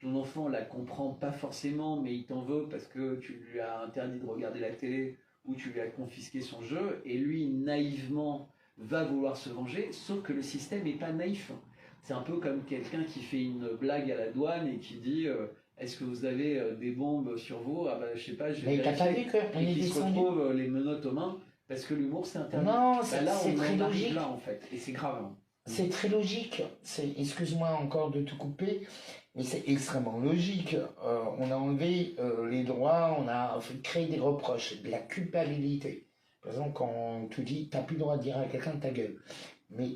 ton enfant la comprend pas forcément, mais il t'en veut parce que tu lui as interdit de regarder la télé ou tu lui as confisqué son jeu, et lui, naïvement, va vouloir se venger, sauf que le système n'est pas naïf. C'est un peu comme quelqu'un qui fait une blague à la douane et qui dit est-ce que vous avez des bombes sur vous? Ah bah je sais pas, je vais Mais t'as pas vérifier. vu qu'on Et est qui se descendu? retrouve les menottes aux mains parce que l'humour c'est interdit. Non, Bah c'est là, c'est on très en arrive logique. là en fait, et c'est grave. Hein. C'est très logique. Excuse-moi encore de te couper, mais c'est extrêmement logique. On a enlevé les droits, on a créé des reproches, de la culpabilité. Par exemple, quand on te dit, t'as plus le droit de dire à quelqu'un ta gueule. Mais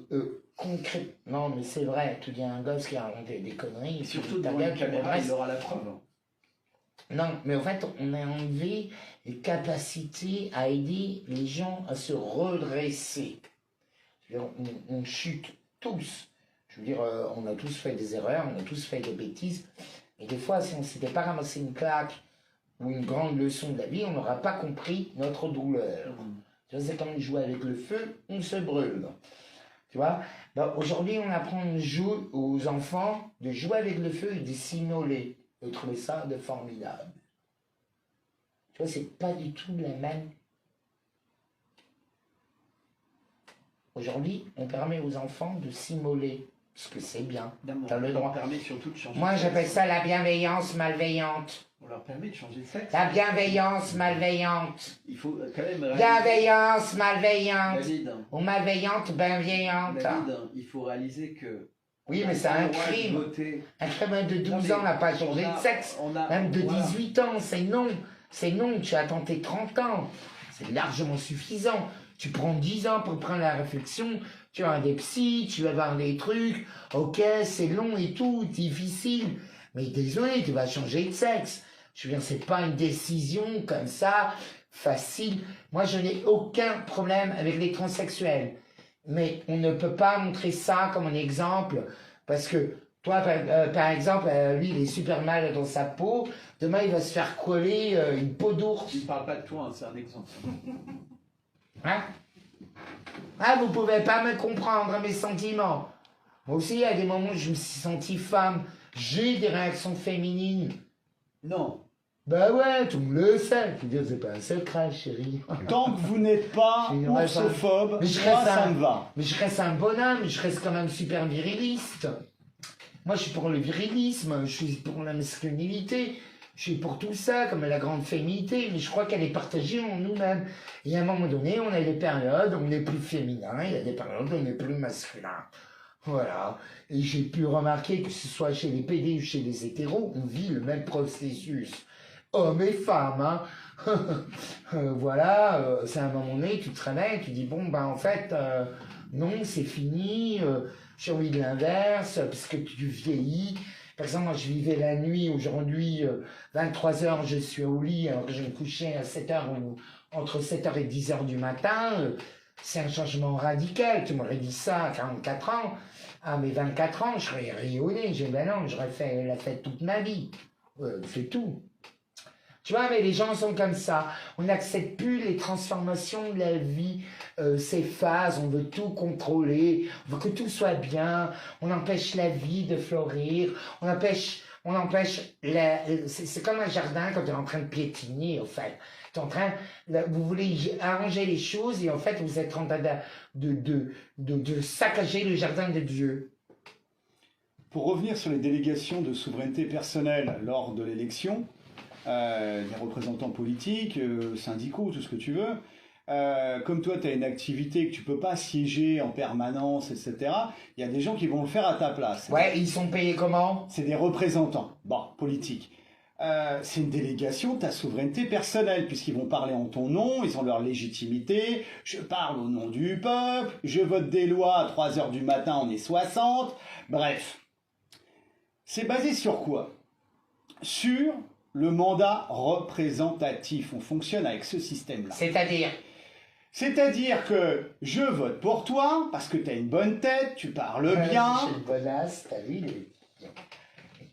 concrètement, non, mais c'est vrai, tu dis à un gosse qui a inventé des conneries, Et tu surtout dis ta devant une gueule, tu caméra, restes. il aura la preuve. Hein. Non, mais en fait, on a enlevé les capacités à aider les gens à se redresser. C'est-à-dire, on chute tous. Je veux dire, on a tous fait des erreurs, on a tous fait des bêtises. Et des fois, si on ne s'était pas ramassé une claque ou une grande leçon de la vie, on n'aura pas compris notre douleur. Tu vois, c'est comme jouer avec le feu, on se brûle. Tu vois, ben, aujourd'hui, on apprend aux enfants de jouer avec le feu et de s'immoler. De trouver ça de formidable. Tu vois, c'est pas du tout la même. Aujourd'hui, on permet aux enfants de s'immoler, parce que c'est bien. T'as le droit. On leur permet surtout de changer Moi, de j'appelle sexe. ça la bienveillance malveillante. On leur permet de changer de sexe. La bienveillance malveillante. Il faut quand même réaliser... Bienveillance malveillante. David, Ou malveillante bienveillante. David, il faut réaliser que... Oui, mais on c'est a un le droit de crime. voter. Un crime de 12 Non, mais ans n'a pas changé on a- de sexe. Même de voilà. 18 ans, c'est non. C'est non, tu as tenté 30 ans. C'est largement suffisant. Tu prends 10 ans pour prendre la réflexion. Tu vas avoir des psys, tu vas avoir des trucs. Ok, c'est long et tout, difficile. Mais désolé, tu vas changer de sexe. Je veux dire, c'est pas une décision comme ça, facile. Moi, je n'ai aucun problème avec les transsexuels. Mais on ne peut pas montrer ça comme un exemple, parce que toi, par exemple, lui, il est super mal dans sa peau. Demain, il va se faire coller une peau d'ours. Je ne parle pas de toi, hein, c'est un exemple. Hein? Ah, vous pouvez pas me comprendre mes sentiments. Moi aussi, il y a des moments où je me suis senti femme. J'ai des réactions féminines. Non. Bah ouais, tout le monde le sait. Je veux dire, c'est pas un secret, chérie. Tant que vous n'êtes pas Je suis une ourssophobe, Mais je moi reste ça un- me va. Mais je reste un bonhomme, je reste quand même super viriliste. Moi, je suis pour le virilisme, je suis pour la masculinité, je suis pour tout ça, comme la grande féminité, mais je crois qu'elle est partagée en nous-mêmes. Et à un moment donné, on a des périodes où on est plus féminin, il y a des périodes où on est plus masculin. Voilà. Et j'ai pu remarquer que ce soit chez les PD ou chez les hétéros, on vit le même processus. Hommes et femmes, hein. Voilà, c'est à un moment donné, tu te réveilles, tu dis, bon, ben en fait, non, c'est fini, j'ai envie de l'inverse, parce que tu vieillis. Par exemple, moi, je vivais la nuit, aujourd'hui, 23h, je suis au lit, alors que je me couchais à 7h ou entre 7h et 10h du matin. C'est un changement radical. Tu m'aurais dit ça à 44 ans. À mes 24 ans, je serais rayonné. J'ai ben non, j'aurais fait la fête toute ma vie. C'est tout. Tu vois, mais les gens sont comme ça. On n'accepte plus les transformations de la vie, ces phases. On veut tout contrôler. On veut que tout soit bien. On empêche la vie de fleurir. On empêche c'est comme un jardin quand tu es en train de piétiner, en fait. T'es en train, vous voulez arranger les choses et en fait, vous êtes en train de saccager le jardin de Dieu. Pour revenir sur les délégations de souveraineté personnelle lors de l'élection, des représentants politiques, syndicaux, tout ce que tu veux, comme toi, tu as une activité que tu peux pas siéger en permanence, etc., il y a des gens qui vont le faire à ta place. Ouais, ils sont payés comment? C'est des représentants, bon, politiques. C'est une délégation de ta souveraineté personnelle, puisqu'ils vont parler en ton nom, ils ont leur légitimité, je parle au nom du peuple, je vote des lois à 3h du matin, on est 60, bref. C'est basé sur quoi? Sur le mandat représentatif. On fonctionne avec ce système-là. C'est-à-dire? C'est-à-dire que je vote pour toi parce que tu as une bonne tête, tu parles bien, J'ai une bonasse, t'as vu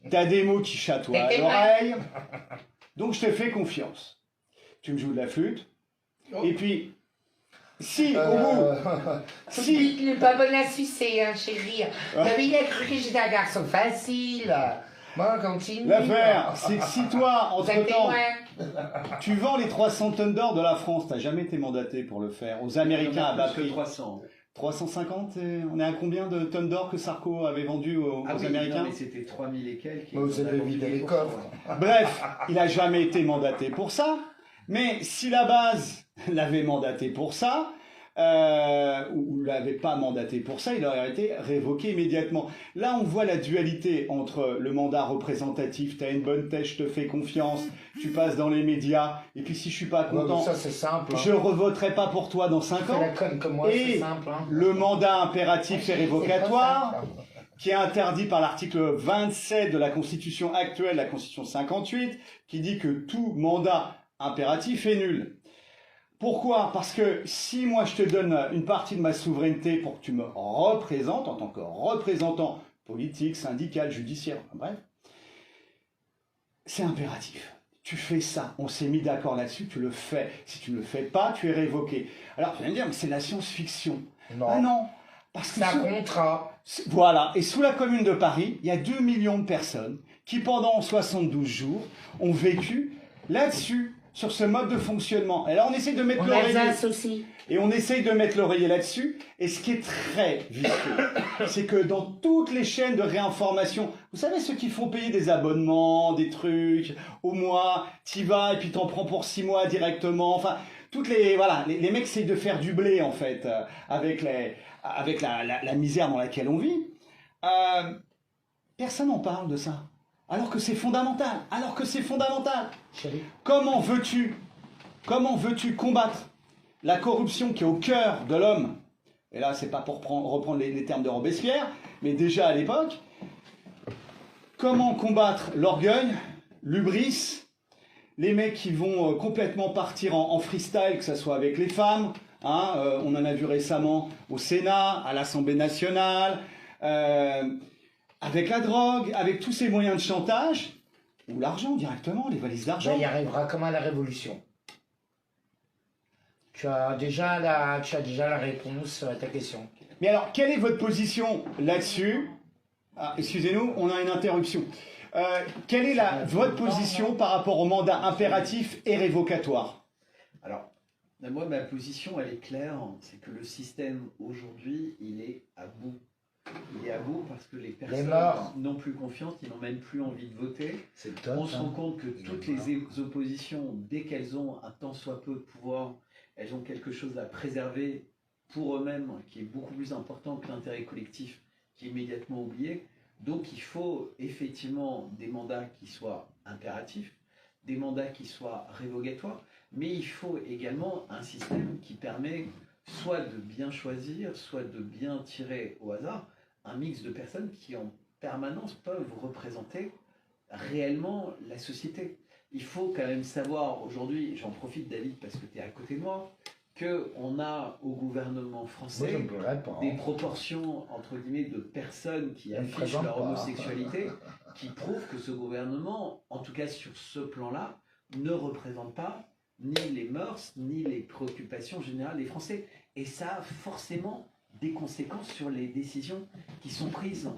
tu as des mots qui chatouillent à l'oreille, donc je te fais confiance. Tu me joues de la flûte, et puis, si au bout... Si il n'est pas bon à sucer, hein, chérie. Mais il a cru que j'étais un garçon facile. Bon, continue. L'affaire, c'est que si toi, Vous êtes entre-temps, témoin. tu vends les 300 tonnes d'or de la France, t'as jamais été mandaté pour le faire, aux Américains à bas plus que prix. 300. 350, on est à combien de tonnes d'or que Sarko avait vendu aux Ah oui, Américains? non, mais c'était 3000 et quelques. Mais vous avez vidé les coffres. Bref, il n'a jamais été mandaté pour ça, mais si la base l'avait mandaté pour ça, ou l'avait pas mandaté pour ça, il aurait été révoqué immédiatement. Là, on voit la dualité entre le mandat représentatif, t'as une bonne tête, je te fais confiance, tu passes dans les médias, et puis si je suis pas content, Ça c'est simple. Hein. je revoterai pas pour toi dans 5 Fais ans. la conne comme moi, Et c'est simple. Hein. le mandat impératif et révocatoire, C'est pas simple. qui est interdit par l'article 27 de la Constitution actuelle, la Constitution 58, qui dit que tout mandat impératif est nul. Pourquoi? Parce que si moi je te donne une partie de ma souveraineté pour que tu me représentes en tant que représentant politique, syndical, judiciaire, bref, c'est impératif. Tu fais ça, on s'est mis d'accord là-dessus, tu le fais. Si tu ne le fais pas, tu es révoqué. Alors tu vas me dire, mais c'est la science-fiction. Non. Ah non, parce que C'est un contrat. voilà, et sous la commune de Paris, il y a 2 millions de personnes qui pendant 72 jours ont vécu là-dessus, sur ce mode de fonctionnement. Et là, on essaye de mettre On l'oreiller. Alsace aussi. Et on essaye de mettre l'oreiller là-dessus. Et ce qui est très vicieux, c'est que dans toutes les chaînes de réinformation, vous savez, ceux qui font payer des abonnements, des trucs, au mois, t'y vas et puis t'en prends pour 6 mois directement. Enfin, toutes les, voilà, les mecs essayent de faire du blé, en fait, avec la misère dans laquelle on vit. Personne n'en parle de ça. Alors que c'est fondamental. Alors que c'est fondamental. Chérie. Comment veux-tu combattre la corruption qui est au cœur de l'homme? Et là, c'est pas pour reprendre les termes de Robespierre, mais déjà à l'époque. Comment combattre l'orgueil, l'hubris, les mecs qui vont complètement partir en freestyle, que ce soit avec les femmes, hein, on en a vu récemment au Sénat, à l'Assemblée nationale, avec la drogue, avec tous ces moyens de chantage, ou l'argent directement, les valises d'argent. Ben, il arrivera comme à la Révolution. Tu as déjà la réponse à ta question. Mais alors, quelle est votre position là-dessus? Ah, excusez-nous, on a une interruption. Quelle est votre position par rapport au mandat impératif et révocatoire? Alors, moi, ma position, elle est claire. C'est que le système, aujourd'hui, il est à bout. Il est à bout parce que les personnes n'ont plus confiance, ils n'ont même plus envie de voter. On se rend compte que toutes les oppositions, dès qu'elles ont un tant soit peu de pouvoir, elles ont quelque chose à préserver pour eux-mêmes qui est beaucoup plus important que l'intérêt collectif qui est immédiatement oublié. Donc il faut effectivement des mandats qui soient impératifs, des mandats qui soient révocatoires, mais il faut également un système qui permet soit de bien choisir, soit de bien tirer au hasard un mix de personnes qui en permanence peuvent représenter réellement la société. Il faut quand même savoir aujourd'hui, j'en profite David parce que tu es à côté de moi, qu'on a au gouvernement français des proportions entre guillemets de personnes qui affichent leur homosexualité qui prouvent que ce gouvernement, en tout cas sur ce plan-là, ne représente pas ni les mœurs, ni les préoccupations générales des Français. Et ça a forcément des conséquences sur les décisions qui sont prises.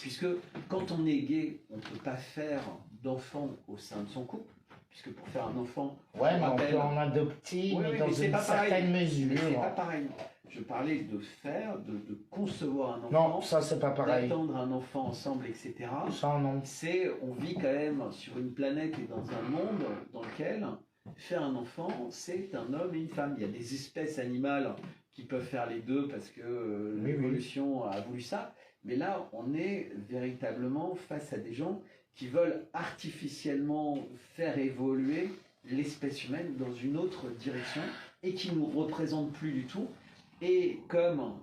Puisque quand on est gay, on ne peut pas faire d'enfant au sein de son couple. Puisque pour faire un enfant, ouais, mais on peut en adopter, mais dans une certaine mesure. Mais c'est pas pareil. Je parlais de faire, de concevoir un enfant. Non, ça c'est pas pareil. D'attendre un enfant ensemble, etc. Ça non. On vit quand même sur une planète et dans un monde dans lequel faire un enfant, c'est un homme et une femme. Il y a des espèces animales qui peuvent faire les deux parce que l'évolution a voulu ça. Mais là, on est véritablement face à des gens qui veulent artificiellement faire évoluer l'espèce humaine dans une autre direction et qui ne nous représentent plus du tout. Et comme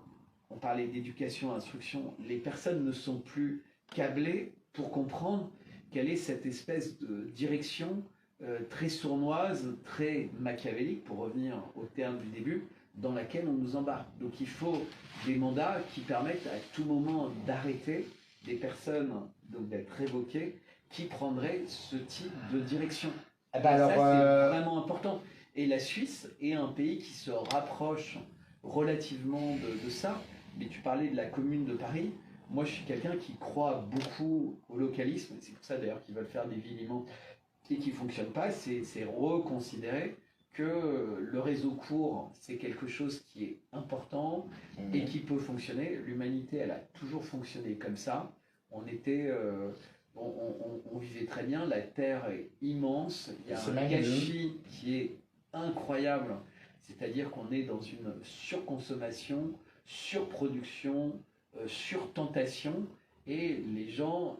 on parlait d'éducation, instruction, les personnes ne sont plus câblées pour comprendre quelle est cette espèce de direction très sournoise, très machiavélique, pour revenir au terme du début, dans laquelle on nous embarque. Donc il faut des mandats qui permettent à tout moment d'arrêter des personnes, donc d'être révoquées, qui prendraient ce type de direction. Eh ben Ça, alors, c'est vraiment important. Et la Suisse est un pays qui se rapproche relativement de ça. Mais tu parlais de la Commune de Paris. Moi, je suis quelqu'un qui croit beaucoup au localisme. C'est pour ça d'ailleurs qu'ils veulent faire des villes immenses et qui ne fonctionnent pas. C'est reconsidérer que le réseau court, c'est quelque chose qui est important et qui peut fonctionner. L'humanité, elle a toujours fonctionné comme ça. On était, on vivait très bien. La Terre est immense. Il y a un gâchis qui est incroyable. C'est-à-dire qu'on est dans une surconsommation, surproduction, surtentation, et les gens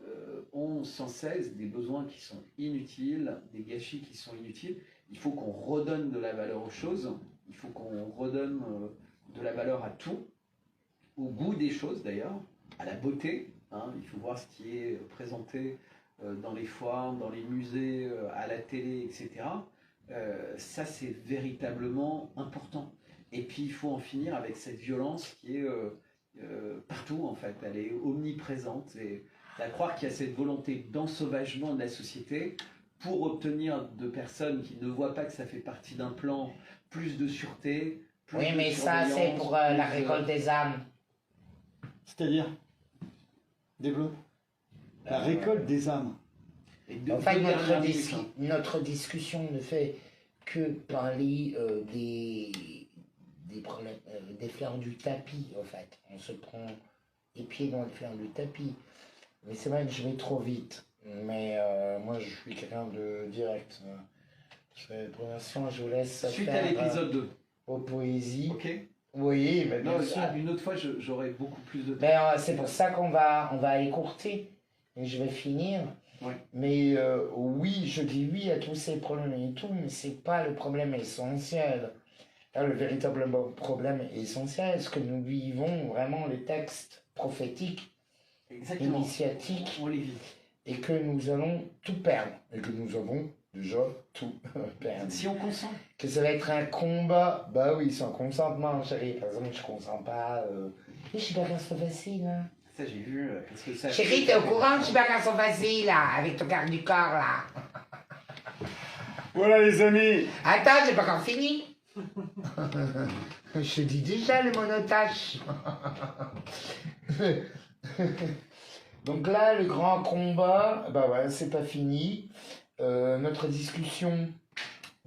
ont sans cesse des besoins qui sont inutiles, des gâchis qui sont inutiles. Il faut qu'on redonne de la valeur aux choses, il faut qu'on redonne de la valeur à tout, au goût des choses d'ailleurs, à la beauté. Hein. Il faut voir ce qui est présenté dans les foires, dans les musées, à la télé, etc. Ça, c'est véritablement important. Et puis, il faut en finir avec cette violence qui est partout, en fait. Elle est omniprésente. Et à croire qu'il y a cette volonté d'ensauvagement de la société pour obtenir de personnes qui ne voient pas que ça fait partie d'un plan, plus de sûreté, plus oui, de mais ça, c'est pour la récolte des âmes. C'est-à-dire développe la récolte des âmes. En fait, notre discussion ne fait que parler des problèmes, des fleurs du tapis, en fait. On se prend les pieds dans les fleurs du tapis. Mais c'est vrai que je vais trop vite. Mais moi, je suis quelqu'un de direct. Pour l'instant, je vous laisse suite faire à l'épisode 2. Aux poésies. Ok. Oui, mais bien sûr. Une autre fois, j'aurai beaucoup plus de temps. Mais c'est pour ça qu'on va écourter. Et je vais finir. Ouais. Mais oui, je dis oui à tous ces problèmes et tout, mais c'est pas le problème essentiel. Là, le véritable problème essentiel, est-ce que nous vivons vraiment les textes prophétiques, initiatiques, on les vit. Et que nous allons tout perdre, et que nous avons déjà tout perdu. Si on consent. Que ça va être un combat, bah oui, sans consentement, chérie. Par exemple, je consens pas. Je suis pas qu'un soit facile, hein. Ça, j'ai vu. Parce que ça... Chérie, t'es au courant, je suis pas qu'un soit facile, là, avec ton quart du corps, là. Voilà, les amis. Attends, j'ai pas encore fini. Je te dis déjà le monotache. Donc là, le grand combat, bah ouais, c'est pas fini. Notre discussion,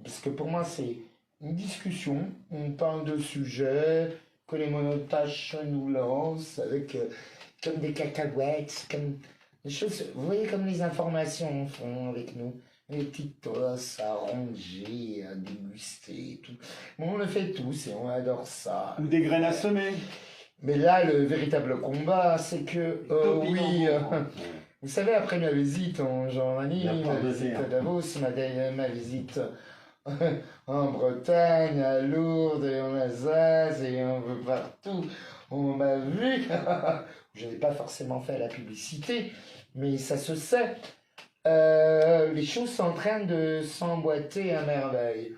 parce que pour moi c'est une discussion, on parle de sujets que les monotaches nous lancent avec comme des cacahuètes, comme des choses, vous voyez comme les informations font avec nous, les petites tosses à ronger, à déguster et tout. Bon, on le fait tous et on adore ça. Ou des graines à semer. Mais là, le véritable combat, c'est que, oui, vous savez, après ma visite en Germanie, ma visite à Davos, ma visite en Bretagne, à Lourdes, et en Alsace, et un peu partout, on m'a vu. Je n'ai pas forcément fait la publicité, mais ça se sait. Les choses sont en train de s'emboîter à merveille.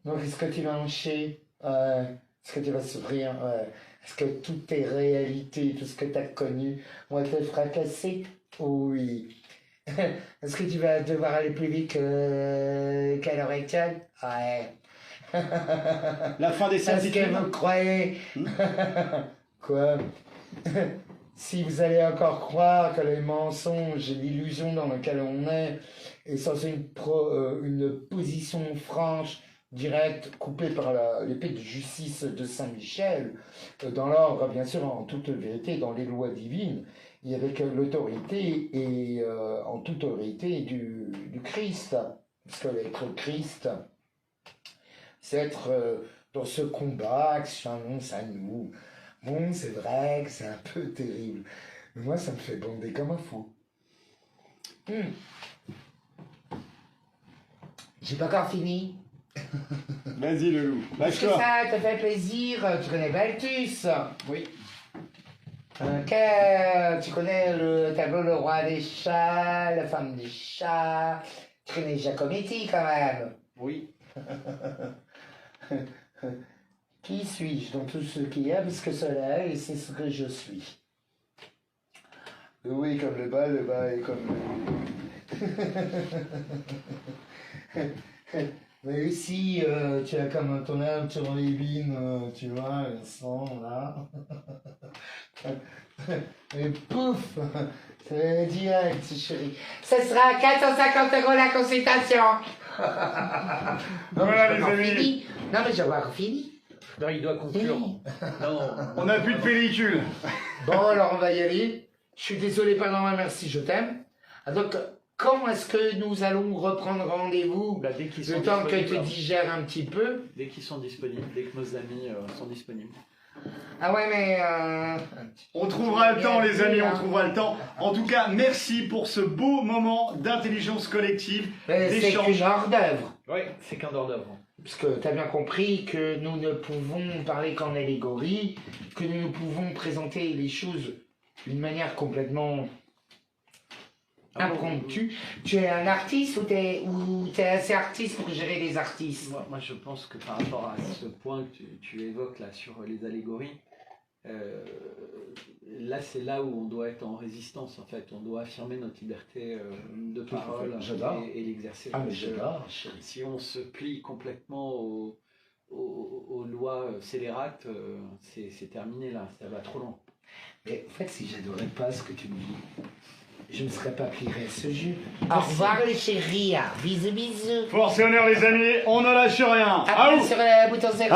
Donc, est-ce que tu vas encher? Est-ce que tu vas sourire? Est-ce que toutes tes réalités, tout ce que tu as connu vont être fracassé? Oui. Est-ce que tu vas devoir aller plus vite qu'à l'heure actuelle? Ouais. La fin des certitudes. Est-ce que vous croyez? Quoi? Si vous allez encore croire que les mensonges et l'illusion dans laquelle on est censé une position franche, directe, coupée par l'épée de justice de Saint-Michel, dans l'ordre, bien sûr, en toute vérité, dans les lois divines, et avec l'autorité et en toute autorité du Christ. Parce que être Christ, c'est être dans ce combat qui s'annonce à nous. Bon, c'est vrai que c'est un peu terrible. Mais moi, ça me fait bander comme un fou. J'ai pas encore fini. Vas-y, le loup. Est-ce que ça te fait plaisir? Tu connais Balthus? Oui. Tu connais le tableau Le Roi des Chats, La Femme des Chats? Tu connais Giacometti quand même? Oui. Qui suis-je dans tout ce qu'il y a, parce que cela est, et c'est ce que je suis. Le haut est comme le bas est comme le... Mais aussi, tu as comme ton âme sur les vignes, tu vois, le sang, là. Et pouf, c'est direct, chérie. Ce sera 450 € la consultation. Non, Voilà, mais les amis. fini. Non, mais j'ai encore fini. Non, il doit conclure. Oui. Non. On n'a plus de pellicule. Bon, alors on va y aller. Je suis désolé, pardon, merci, je t'aime. Ah, donc, quand est-ce que nous allons reprendre rendez-vous? Bah, dès qu'ils sont Le temps que tu disponibles. digères un petit peu. Dès qu'ils sont disponibles, dès que nos amis sont disponibles. Ah ouais, mais... On trouvera le temps, les amis, on Hein. trouvera le temps. En tout cas, merci pour ce beau moment d'intelligence collective, Mais c'est d'échange. qu'une hors d'œuvre. Oui, c'est qu'un hors-d'œuvre. Parce que tu as bien compris que nous ne pouvons parler qu'en allégorie, que nous ne pouvons présenter les choses d'une manière complètement impromptue. Tu es un artiste ou t'es assez artiste pour gérer les artistes? Moi, je pense que par rapport à ce point que tu évoques là sur les allégories, là c'est là où on doit être en résistance en fait. On doit affirmer notre liberté de parole J'adore. et l'exercer. Ah mais Donc, j'adore. si on se plie complètement aux lois scélérates, c'est terminé là, ça va trop loin. Mais en fait, si j'adorais pas ce que tu me dis, je ne serais pas plié à ce jeu. Au revoir les chéris, bisous bisous. Force et honneur, les amis, on ne lâche rien. Appuie Aou. sur le bouton 0.